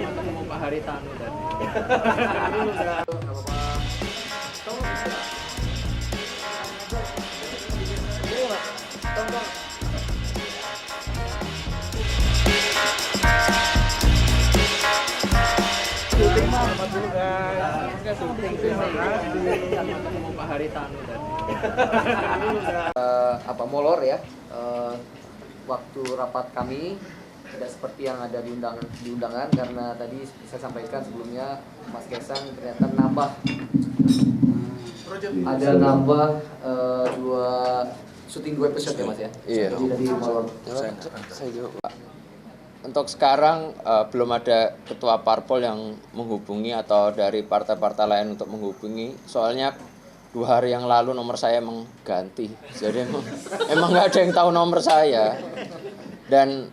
ketemu Pak Haritanu tadi. Ketemu Pak Haritanu tadi. Molor ya, waktu rapat kami tidak seperti yang ada di undangan karena tadi saya sampaikan sebelumnya Mas Kaisang ternyata nambah syuting dua episode ya Mas ya. Iya. Dari Molor. Saya jawab, Pak. Untuk sekarang belum ada ketua parpol yang menghubungi atau dari partai-partai lain untuk menghubungi. Soalnya 2 hari yang lalu nomor saya emang ganti. Jadi emang nggak ada yang tahu nomor saya. Dan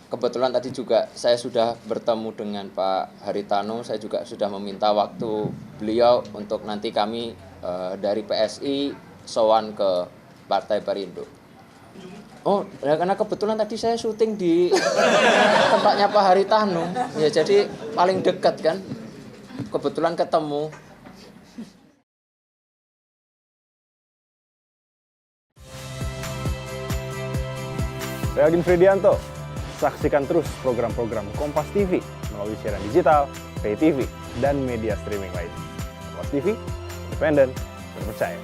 kebetulan tadi juga saya sudah bertemu dengan Pak Haritanu. Saya juga sudah meminta waktu beliau untuk nanti kami dari PSI sowan ke Partai Perindo. Oh, ya karena kebetulan tadi saya syuting di tempatnya Pak Haritanu. Ya jadi paling dekat kan. Kebetulan ketemu. Saya Agin Fridianto. Saksikan terus program-program Kompas TV melalui siaran digital, pay TV, dan media streaming lain. Kompas TV, independen, terpercaya.